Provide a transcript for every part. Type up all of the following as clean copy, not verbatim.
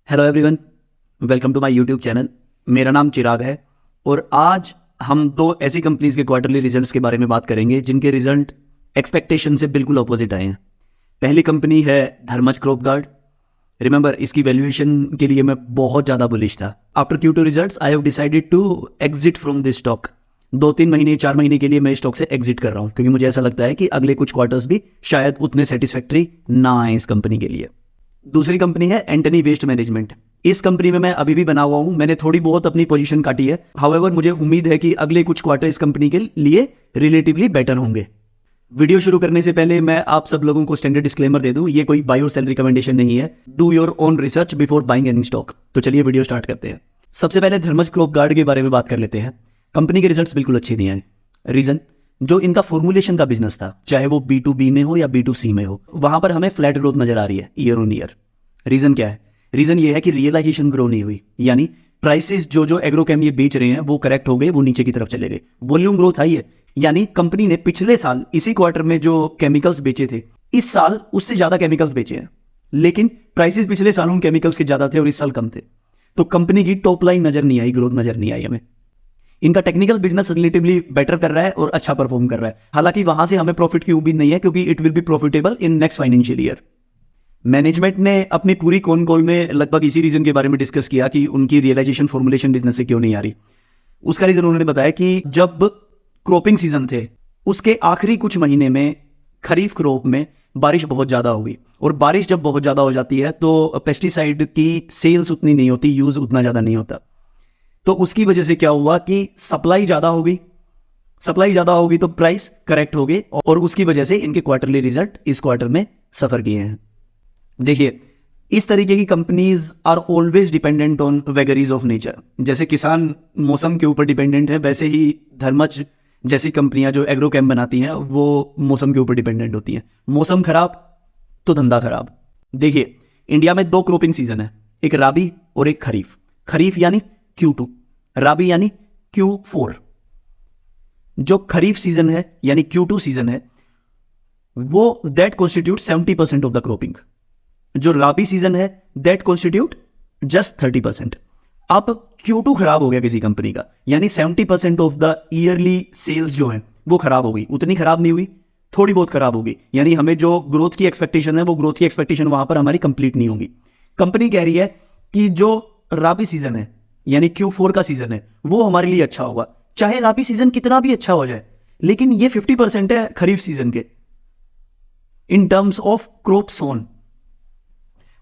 Hello everyone, welcome to my YouTube channel. मेरा नाम चिराग है और आज हम दो ऐसी कंपनीज के क्वार्टरली रिजल्ट्स के बारे में बात करेंगे जिनके रिजल्ट एक्सपेक्टेशन से बिल्कुल अपोजिट आए हैं। पहली कंपनी है धर्मज क्रॉप गार्ड। रिमेंबर, इसकी वैल्यूएशन के लिए मैं बहुत ज़्यादा बुलिश था। After Q2 results I have decided to exit from this stock. 2-3 महीने 4 महीने के लिए मैं इस स्टॉक से एग्जिट कर रहा हूँ क्योंकि मुझे ऐसा लगता है कि अगले कुछ क्वार्टर्स भी शायद उतने सेटिस्फैक्ट्री ना आए इस कंपनी के लिए। दूसरी कंपनी है एंटनी वेस्ट मैनेजमेंट। इस कंपनी में मैं अभी भी बना हुआ हूं। मैंने थोड़ी बहुत अपनी पोजीशन काटी है। हाउएवर मुझे उम्मीद है कि अगले कुछ क्वार्टर इस कंपनी के लिए रिलेटिवली बेटर होंगे। वीडियो शुरू करने से पहले मैं आप सब लोगों को स्टैंडर्ड डिस्क्लेमर दे दूं, ये कोई बाय और सेल रिकमेंडेशन नहीं है। Do your own research before buying any stock. तो चलिए वीडियो स्टार्ट करते हैं। सबसे पहले धर्मज क्रॉप गार्ड के बारे में बात कर लेते हैं। कंपनी के रिजल्ट्स बिल्कुल अच्छे नहीं आए। रीजन, जो इनका फॉर्मुलेशन का बिजनेस था, चाहे वो B2B में हो या B2C में हो, वहां पर हमें फ्लैट ग्रोथ नजर आ रही है ईयर ऑन ईयर। रीजन क्या है? रीजन ये है कि रियलाइजेशन ग्रो नहीं हुई, यानी प्राइसेस जो एग्रोकेम ये बेच रहे हैं वो करेक्ट हो गए, वो नीचे की तरफ चले गए। वॉल्यूम ग्रोथ आई है, यानी कंपनी ने पिछले साल इसी क्वार्टर में जो केमिकल्स बेचे थे, इस साल उससे ज्यादा केमिकल्स बेचे हैं, लेकिन प्राइसेस पिछले साल उन केमिकल्स के ज्यादा थे और इस साल कम थे। तो कंपनी की टॉप लाइन नजर नहीं आई, ग्रोथ नजर नहीं आई हमें। इनका टेक्निकल बिजनेस रिलेटिवली बेटर कर रहा है और अच्छा परफॉर्म कर रहा है। हालांकि वहां से हमें प्रॉफिट की उम्मीद नहीं है क्योंकि it will be profitable in next financial year. Management ने अपनी पूरी कॉन कॉल में लगभग इसी रीजन के बारे में डिस्कस किया कि उनकी रियलाइजेशन फॉर्मुलेशन बिजनेस से क्यों नहीं आ रही। उसका रीजन उन्होंने बताया कि जब क्रॉपिंग सीजन थे उसके आखिरी कुछ महीने में खरीफ क्रॉप में बारिश बहुत ज्यादा हो गई, और बारिश जब बहुत ज्यादा हो जाती है तो पेस्टिसाइड की सेल्स उतनी नहीं होती, यूज उतना ज्यादा नहीं होता। तो उसकी वजह से क्या हुआ कि सप्लाई ज्यादा हो गई। सप्लाई ज्यादा होगी तो प्राइस करेक्ट हो गए और उसकी वजह से इनके क्वार्टरली रिजल्ट इस क्वार्टर में सफर किए हैं। देखिए, इस तरीके की companies are always dependent on vagaries of nature. जैसे किसान मौसम के ऊपर डिपेंडेंट है, वैसे ही धर्मज जैसी कंपनियां जो एग्रोकेम बनाती हैं वो मौसम के ऊपर डिपेंडेंट होती हैं। मौसम खराब तो धंधा खराब। देखिए, इंडिया में 2 क्रॉपिंग सीजन है, एक राबी और एक खरीफ। खरीफ यानी Q2, राबी यानी Q4। जो खरीफ सीजन है यानी Q2 सीजन है वो that constitute 70% of the cropping. जो राबी सीजन है दैट कॉन्स्टिट्यूट जस्ट 30%। अब Q2 खराब हो गया किसी कंपनी का, यानी 70% ऑफ द ईयरली सेल्स जो है वो खराब हो गई। उतनी खराब नहीं हुई, थोड़ी बहुत खराब होगी, यानी हमें जो ग्रोथ की एक्सपेक्टेशन है वो ग्रोथ की एक्सपेक्टेशन वहां पर हमारी कंप्लीट नहीं होगी। कंपनी कह रही है कि जो राबी सीजन है यानी Q4 का सीजन है वो हमारे लिए अच्छा होगा, चाहे राबी सीजन कितना भी अच्छा हो जाए, लेकिन ये 50% है खरीफ सीजन के इन टर्म्स ऑफ क्रॉप सोन।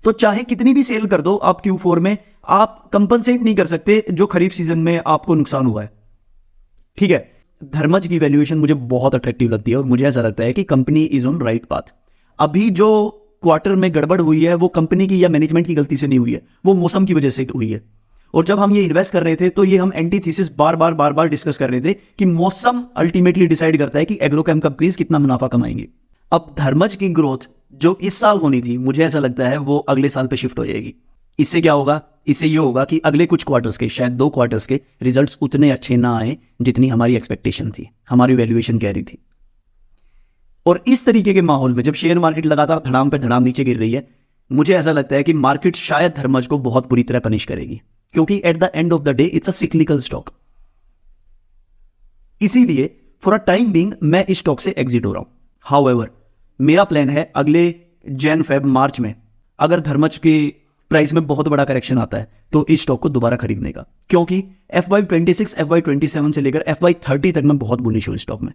तो चाहे कितनी भी सेल कर दो आप Q4 में, आप कंपनसेट नहीं कर सकते जो खरीफ सीजन में आपको नुकसान हुआ है। ठीक है, धर्मज की वैल्यूएशन मुझे बहुत अट्रैक्टिव लगती है और मुझे ऐसा लगता है कि company is on right path. अभी जो क्वार्टर में गड़बड़ हुई है वो कंपनी की या मैनेजमेंट की गलती से नहीं हुई है, वो मौसम की वजह से हुई है। और जब हम ये इन्वेस्ट कर रहे थे तो ये हम एंटीथीसिस बार बार डिस्कस कर रहे थे कि मौसम अल्टीमेटली डिसाइड करता है कि एग्रोकेम कंपनीज कितना मुनाफा कमाएंगे। अब धर्मज की ग्रोथ जो इस साल होनी थी, मुझे ऐसा लगता है वो अगले साल पे शिफ्ट हो जाएगी। इससे क्या होगा? इससे ये होगा कि अगले कुछ क्वार्टर्स के, शायद 2 क्वार्टर्स के रिजल्ट्स उतने अच्छे ना आए जितनी हमारी एक्सपेक्टेशन थी, हमारी वैल्यूएशन कह रही थी। और इस तरीके के माहौल में जब शेयर मार्केट लगातार धड़ाम पे धड़ाम नीचे गिर रही है, मुझे ऐसा लगता है कि मार्केट शायद धर्मज को बहुत बुरी तरह पनिश करेगी, क्योंकि at the end of the day it's a cyclical stock. इसीलिए फॉर अ टाइम बीइंग मैं इस स्टॉक से एग्जिट हो रहा हूं। हाउएवर मेरा प्लान है अगले जैन फेब मार्च में अगर धर्मज के प्राइस में बहुत बड़ा करेक्शन आता है तो इस स्टॉक को दोबारा खरीदने का, क्योंकि FY26 FY27 से लेकर FY30 तक मैं बहुत बुलिश हूं स्टॉक में।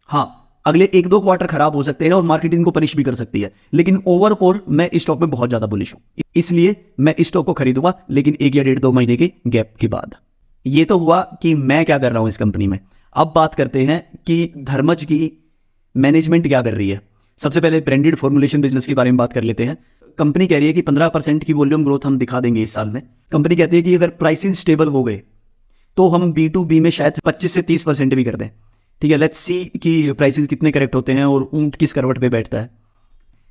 हाँ, अगले 1-2 क्वार्टर खराब हो सकते हैं और मार्केट इनको पनिश भी कर सकती है, लेकिन ओवरऑल मैं इस स्टॉक में बहुत ज्यादा बुलिश हूं। इसलिए मैं इस स्टॉक को खरीदूंगा, लेकिन 1 या 1.5-2 महीने के गैप के बाद। ये तो हुआ कि मैं क्या कर रहा हूं इस कंपनी में। अब बात करते हैं कि धर्मज की मैनेजमेंट क्या कर रही है। सबसे पहले ब्रांडेड फॉर्मुलेशन बिजनेस के बारे में बात कर लेते हैं। कंपनी कह रही है कि 15% की वॉल्यूम ग्रोथ हम दिखा देंगे इस साल में। कंपनी कहती है कि अगर प्राइसेस स्टेबल हो गए तो हम B2B में शायद 25 से 30% भी कर दें। ठीक है, लेट्स सी कि प्राइसेस कितने करेक्ट होते हैं और ऊंट किस करवट पे बैठता है।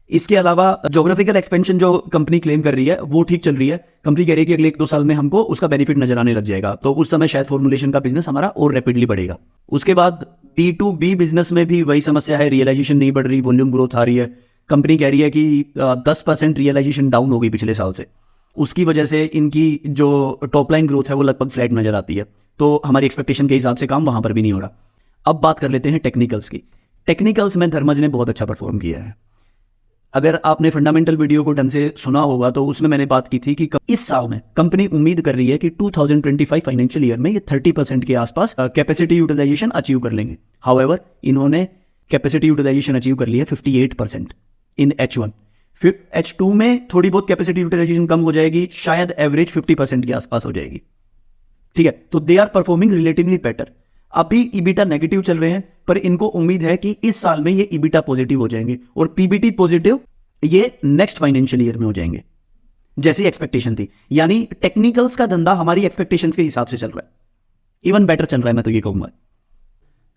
इसके अलावा ज्योग्राफिकल एक्सपेंशन जो कंपनी क्लेम कर रही है वो ठीक चल रही है। कंपनी कह रही है कि अगले 1-2 साल में हमको उसका बेनिफिट नजर आने लग जाएगा, तो उस समय शायद फॉर्मुलेशन का बिजनेस हमारा और रैपिडली बढ़ेगा। उसके बाद B2B बिजनेस में भी वही समस्या है, रियलाइजेशन नहीं बढ़ रही, वॉल्यूम ग्रोथ आ रही है। कंपनी कह रही है कि 10% रियलाइजेशन डाउन हो गई पिछले साल से। उसकी वजह से इनकी जो टॉप लाइन ग्रोथ है वो लगभग फ्लैट नजर आती है। तो हमारी एक्सपेक्टेशन के हिसाब से काम वहां पर भी नहीं हो रहा। अब बात कर लेते हैं टेक्निकल्स की। टेक्निकल्स में धर्मज ने बहुत अच्छा परफॉर्म किया है। अगर आपने फंडामेंटल वीडियो को ढंग से सुना होगा तो उसमें मैंने बात की थी कि इस साल में कंपनी उम्मीद कर रही है कि 2025 फाइनेंशियल ईयर में ये 30% के आसपास कैपेसिटी यूटिलाइजेशन अचीव कर लेंगे। हाउएवर इन्होंने कैपेसिटी यूटिलाइजेशन अचीव कर लिया 58% इन H1। फिर H2 में थोड़ी बहुत कैपेसिटी यूटिलाइजेशन कम हो जाएगी, शायद एवरेज 50% के आसपास हो जाएगी। ठीक है, तो they are performing relatively better. अभी ईबिटा नेगेटिव चल रहे हैं, पर इनको उम्मीद है कि इस साल में ये ईबिटा पॉजिटिव हो जाएंगे और पीबीटी पॉजिटिव ये नेक्स्ट फाइनेंशियल ईयर में हो जाएंगे, जैसी एक्सपेक्टेशन थी। यानी टेक्निकल्स का धंधा हमारी एक्सपेक्टेशंस के हिसाब से चल रहा है, इवन बेटर चल रहा है मैं तो ये कहूंगा।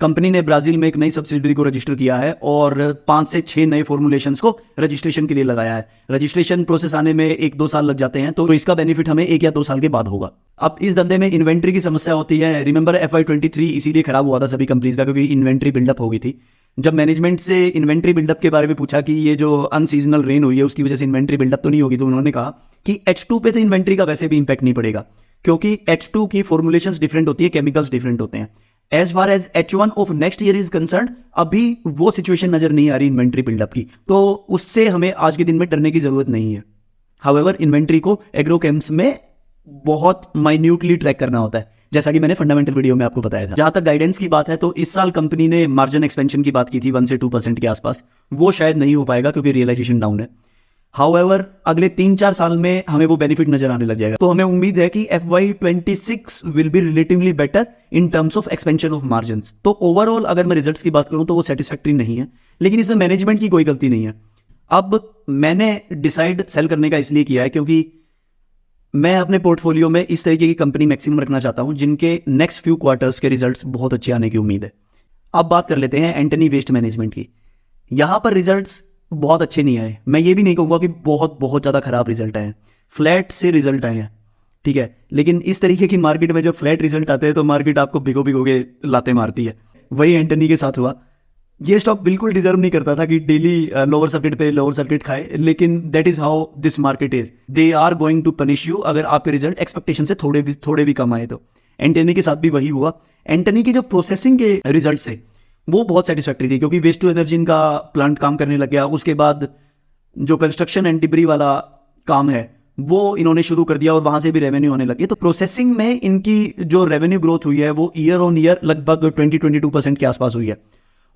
कंपनी ने ब्राजील में एक नई सब्सिडरी को रजिस्टर किया है और 5 से 6 नए फॉर्मुलेशंस को रजिस्ट्रेशन के लिए लगाया है। रजिस्ट्रेशन प्रोसेस आने में 1-2 साल लग जाते हैं, तो इसका बेनिफिट हमें 1 या 2 साल के बाद होगा। अब इस धंधे में इन्वेंट्री की समस्या होती है। रिमेंबर FY23 इसीलिए खराब हुआ था सभी कंपनीज का, क्योंकि इन्वेंट्री बिल्डअप हो गई थी। जब मैनेजमेंट से इन्वेंट्री बिल्डअप के बारे में पूछा कि ये जो अनसीजनल रेन हुई है उसकी वजह से इन्वेंट्री बिल्डअप तो नहीं होगी, तो उन्होंने कहा कि H2 पे तो इन्वेंट्री का वैसे भी इंपैक्ट नहीं पड़ेगा, क्योंकि H2 की फॉर्मुलेशंस डिफरेंट होती है, केमिकल्स डिफरेंट होते हैं। As far as H1 of next year is concern, अभी वो सिचुएशन नजर नहीं आ रही इन्वेंट्री बिल्डअप की, तो उससे हमें आज के दिन में डरने की जरूरत नहीं है। हाउएवर इन्वेंट्री को एग्रोकेम्स में बहुत माइन्यूटली ट्रैक करना होता है, जैसा कि मैंने फंडामेंटल वीडियो में आपको बताया था। जहां तक गाइडेंस की बात है तो इस साल कंपनी ने मार्जिन एक्सपेंशन की बात की थी 1 से 2% के आसपास, वो शायद नहीं हो पाएगा क्योंकि रियलाइजेशन डाउन है। हाउएवर अगले 3-4 साल में हमें वो बेनिफिट नजर आने लग जाएगा, तो हमें उम्मीद है कि FY26 will be relatively better in terms of expansion of margins. तो ओवरऑल अगर मैं रिजल्ट्स की बात करूं तो वो सेटिस्फैक्टरी नहीं है, लेकिन इसमें मैनेजमेंट की कोई गलती नहीं है। अब मैंने डिसाइड सेल करने का इसलिए किया है क्योंकि मैं अपने पोर्टफोलियो में इस तरीके की कंपनी मैक्सिमम रखना चाहता हूं जिनके नेक्स्ट फ्यू क्वार्टर्स के रिजल्ट्स बहुत अच्छे आने की उम्मीद है। अब बात कर लेते हैं एंटनी वेस्ट मैनेजमेंट की। यहां पर रिजल्ट्स बहुत अच्छे नहीं आए, मैं ये भी नहीं कहूंगा कि बहुत बहुत ज़्यादा खराब रिजल्ट आए हैं, फ्लैट से रिजल्ट आए हैं। ठीक है, लेकिन इस तरीके की मार्केट में जब फ्लैट रिजल्ट आते हैं तो मार्केट आपको भिगो भिगो के लाते मारती है। वही एंटनी के साथ हुआ। ये स्टॉक बिल्कुल डिजर्व नहीं करता था कि डेली लोअर सर्किट पे लोअर सर्किट खाए, लेकिन that is how this market is. They are going to punish you अगर आपके रिजल्ट एक्सपेक्टेशन से थोड़े भी कम आए तो। एंटनी के साथ भी वही हुआ। एंटनी की जो प्रोसेसिंग के रिजल्ट से वो बहुत सेटिस्फैक्टरी थी, क्योंकि वेस्ट टू एनर्जी का प्लांट काम करने लग गया। उसके बाद जो कंस्ट्रक्शन एंड डिब्री वाला काम है वो इन्होंने शुरू कर दिया और वहां से भी रेवेन्यू होने लगी। तो प्रोसेसिंग में इनकी जो रेवेन्यू ग्रोथ हुई है वो ईयर ऑन ईयर लगभग 20-22% के आसपास हुई है।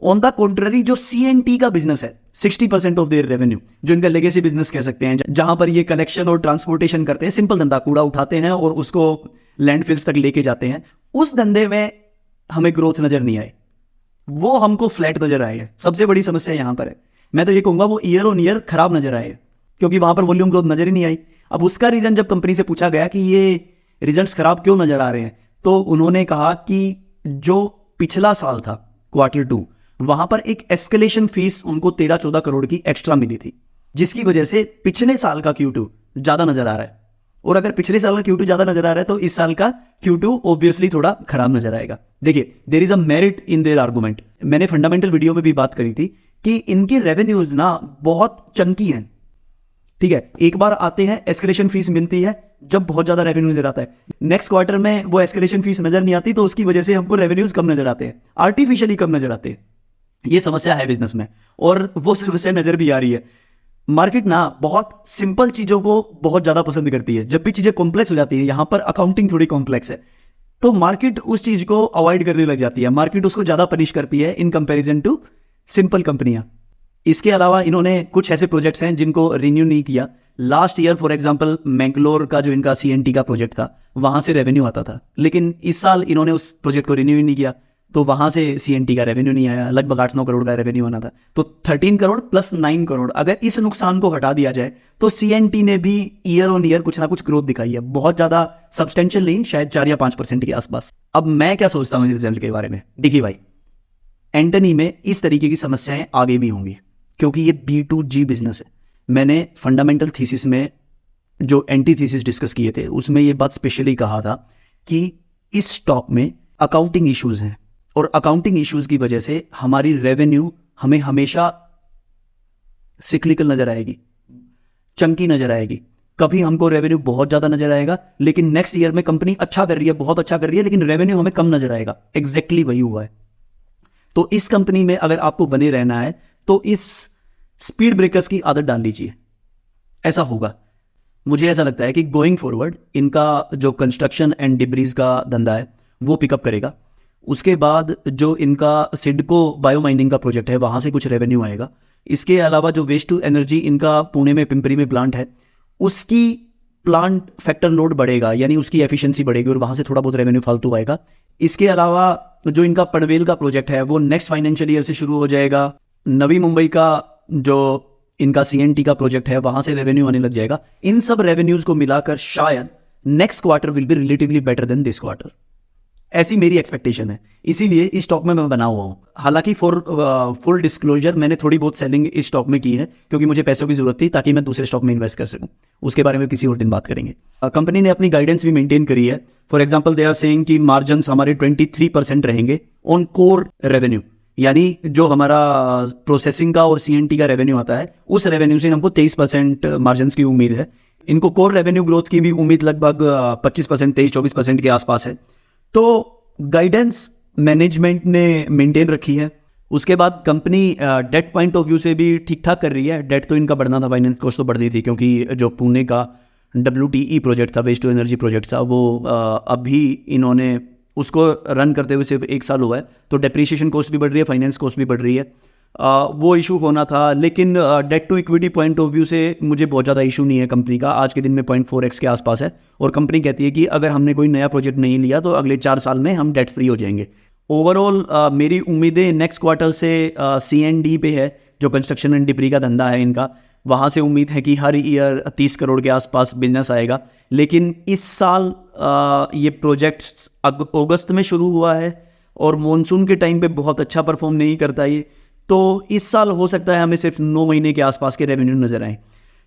ऑन द कॉन्ट्ररी जो CNT का बिजनेस है 60% ऑफ देयर रेवेन्यू, जो इनका लेगेसी बिजनेस कह सकते हैं, जहां पर ये कलेक्शन और ट्रांसपोर्टेशन करते हैं, सिंपल धंधा, कूड़ा उठाते हैं और उसको लैंडफिल्स तक लेके जाते हैं, उस धंधे में हमें ग्रोथ नजर नहीं आई, वो हमको फ्लैट नजर आए है। सबसे बड़ी समस्या यहां पर है। मैं तो ये कहूंगा वो ईयर ऑन ईयर खराब नजर आए, क्योंकि वहां पर वॉल्यूम ग्रोथ नजर ही नहीं आई। अब उसका रीजन जब कंपनी से पूछा गया कि ये रिजल्ट्स खराब क्यों नजर आ रहे हैं, तो उन्होंने कहा कि जो पिछला साल था Q2, वहां पर एक एस्केलेशन फीस उनको 13-14 करोड़ की एक्स्ट्रा मिली थी, जिसकी वजह से पिछले साल का Q2 ज्यादा नजर आ रहा है। और अगर पिछले साल का Q2 ज्यादा नजर आ रहा है तो इस साल का Q2 ऑब्वियसली थोड़ा खराब नजर आएगा। देखिए, there is a merit in their argument. मैंने फंडामेंटल वीडियो में भी बात करी थी कि इनके रेवेन्यूज ना बहुत चंकी हैं। ठीक है, एक बार आते हैं, एस्केलेशन फीस मिलती है जब बहुत ज्यादा रेवेन्यू नजर आता है। नेक्स्ट क्वार्टर में वो एस्केलेशन फीस नजर नहीं आती, तो उसकी वजह से हमको रेवेन्यूज कम नजर आते हैं, आर्टिफिशियली कम नजर आते हैं। ये समस्या है बिजनेस में, और वो समस्या नजर भी आ रही है। मार्केट ना बहुत सिंपल चीजों को बहुत ज्यादा पसंद करती है। जब भी चीजें कॉम्प्लेक्स हो जाती है, यहां पर अकाउंटिंग थोड़ी कॉम्प्लेक्स है, तो मार्केट उस चीज को अवॉइड करने लग जाती है, मार्केट उसको ज्यादा पनिश करती है इन कंपैरिजन टू सिंपल कंपनियां। इसके अलावा इन्होंने कुछ ऐसे प्रोजेक्ट्स हैं जिनको रिन्यू नहीं किया। Last year for example Mangalore का जो इनका CNT का प्रोजेक्ट था, वहां से रेवेन्यू आता था, लेकिन इस साल इन्होंने उस प्रोजेक्ट को रिन्यू ही नहीं किया, तो वहां से CNT का रेवेन्यू नहीं आया। लगभग 8-9 करोड़ का रेवेन्यू आना था, तो 13 करोड़ प्लस 9 करोड़, अगर इस नुकसान को हटा दिया जाए तो CNT ने भी ईयर ऑन ईयर कुछ ना कुछ ग्रोथ दिखाई है, बहुत ज्यादा सब्सटेंशियल नहीं, शायद 4 या 5% के आसपास। अब मैं क्या सोचता हूँ इस रिजल्ट के बारे में। देखिए भाई, एंटनी में इस तरीके की समस्याएं आगे भी होंगी, क्योंकि ये B2G बिजनेस है। मैंने फंडामेंटल थीसिस में जो एंटी थीसिस डिस्कस किए थे उसमें ये बात स्पेशली कहा था कि इस स्टॉक में अकाउंटिंग इश्यूज हैं, और अकाउंटिंग इश्यूज की वजह से हमारी रेवेन्यू हमें हमेशा सिक्लिकल नजर आएगी, चंकी नजर आएगी। कभी हमको रेवेन्यू बहुत ज़्यादा नजर आएगा, लेकिन नेक्स्ट ईयर में कंपनी अच्छा कर रही है, बहुत अच्छा कर रही है, लेकिन रेवेन्यू हमें कम नजर आएगा। एग्जैक्टली वही हुआ है। तो इस कंपनी में अगर आपको बने रहना है तो इस स्पीड ब्रेकर्स की आदत डाल लीजिए, ऐसा होगा। मुझे ऐसा लगता है कि गोइंग फॉरवर्ड इनका जो कंस्ट्रक्शन एंड डिब्रीज का धंधा है वो पिकअप करेगा। उसके बाद जो इनका सिडको बायोमाइनिंग का प्रोजेक्ट है वहाँ से कुछ रेवेन्यू आएगा। इसके अलावा जो वेस्ट टू एनर्जी इनका पुणे में पिंपरी में प्लांट है, उसकी प्लांट फैक्टर लोड बढ़ेगा, यानी उसकी एफिशिएंसी बढ़ेगी और वहाँ से थोड़ा बहुत रेवेन्यू फालतू आएगा। इसके अलावा जो इनका पनवेल का प्रोजेक्ट है वो नेक्स्ट फाइनेंशियल ईयर से शुरू हो जाएगा। नवी मुंबई का जो इनका CNT का प्रोजेक्ट है वहाँ से रेवेन्यू आने लग जाएगा। इन सब रेवेन्यूज को मिलाकर शायद next quarter will be relatively better than this quarter, ऐसी मेरी एक्सपेक्टेशन है। इसीलिए इस स्टॉक में मैं बना हुआ हूँ। हालांकि फॉर फुल डिस्क्लोजर मैंने थोड़ी बहुत सेलिंग इस स्टॉक में की है क्योंकि मुझे पैसों की जरूरत थी ताकि मैं दूसरे स्टॉक में इन्वेस्ट कर सकूँ। उसके बारे में किसी और दिन बात करेंगे। कंपनी ने अपनी गाइडेंस भी मेंटेन करी है। For example they are saying कि मार्जिन हमारे 23% रहेंगे ऑन कोर रेवेन्यू, यानी जो हमारा प्रोसेसिंग का और CNT का रेवेन्यू आता है उस रेवेन्यू से हमको 23% मार्जिन की उम्मीद है। इनको कोर रेवेन्यू ग्रोथ की भी उम्मीद लगभग 25%, 23-24% के आसपास है। तो गाइडेंस मैनेजमेंट ने मेंटेन रखी है। उसके बाद company date point of view से भी ठीक ठाक कर रही है। डेट तो इनका बढ़ना था, फाइनेंस कॉस्ट तो बढ़नी थी, क्योंकि जो पुणे का WTE प्रोजेक्ट था, वेस्ट टू एनर्जी प्रोजेक्ट था, वो अभी इन्होंने उसको रन करते हुए सिर्फ 1 साल हुआ है, तो डेप्रीशिएशन कॉस्ट भी बढ़ रही है, फाइनेंस कॉस्ट भी बढ़ रही है। वो इशू होना था, लेकिन debt to equity point of view से मुझे बहुत ज़्यादा इशू नहीं है कंपनी का। आज के दिन में 0.4x के आसपास है और कंपनी कहती है कि अगर हमने कोई नया प्रोजेक्ट नहीं लिया तो अगले 4 साल में हम डेट फ्री हो जाएंगे। ओवरऑल मेरी उम्मीदें नेक्स्ट क्वार्टर से CND पे है, जो कंस्ट्रक्शन एंड डिब्री का धंधा है इनका। वहाँ से उम्मीद है कि हर ईयर 30 करोड़ के आसपास बिजनेस आएगा। लेकिन इस साल ये प्रोजेक्ट अगस्त में शुरू हुआ है और मॉनसून के टाइम पे बहुत अच्छा परफॉर्म नहीं करता ये, तो इस साल हो सकता है हमें सिर्फ 9 महीने के आसपास के रेवेन्यू नजर आए।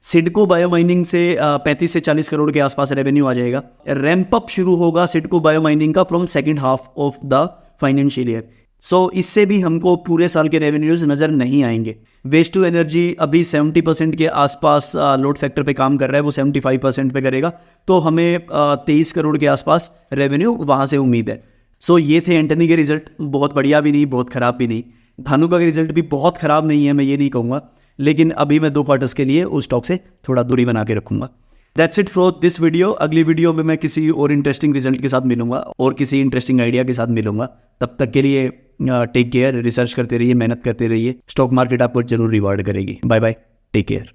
सिडको बायोमाइनिंग से 35 से 40 करोड़ के आसपास रेवेन्यू आ जाएगा। रैंप अप शुरू होगा सिडको बायोमाइनिंग का from second half of the financial year. So इससे भी हमको पूरे साल के रेवेन्यूज नजर नहीं आएंगे। वेस्ट टू एनर्जी अभी 70% के आसपास लोड फैक्टर पे काम कर रहा है, वो 75% पे करेगा, तो हमें 23 करोड़ के आसपास रेवेन्यू वहाँ से उम्मीद है। सो ये थे एंटनी के रिजल्ट। बहुत बढ़िया भी नहीं, बहुत ख़राब भी नहीं। धानुका के रिजल्ट भी बहुत ख़राब नहीं है, मैं ये नहीं कहूँगा, लेकिन अभी मैं 2 क्वार्टर्स के लिए उस स्टॉक से थोड़ा दूरी बना के रखूँगा। That's it for this video. अगली वीडियो में मैं किसी और इंटरेस्टिंग रिजल्ट के साथ मिलूंगा और किसी इंटरेस्टिंग आइडिया के साथ मिलूंगा। तब तक के लिए टेक केयर, रिसर्च करते रहिए, मेहनत करते रहिए। स्टॉक मार्केट आपको जरूर रिवार्ड करेगी। Bye bye, take care.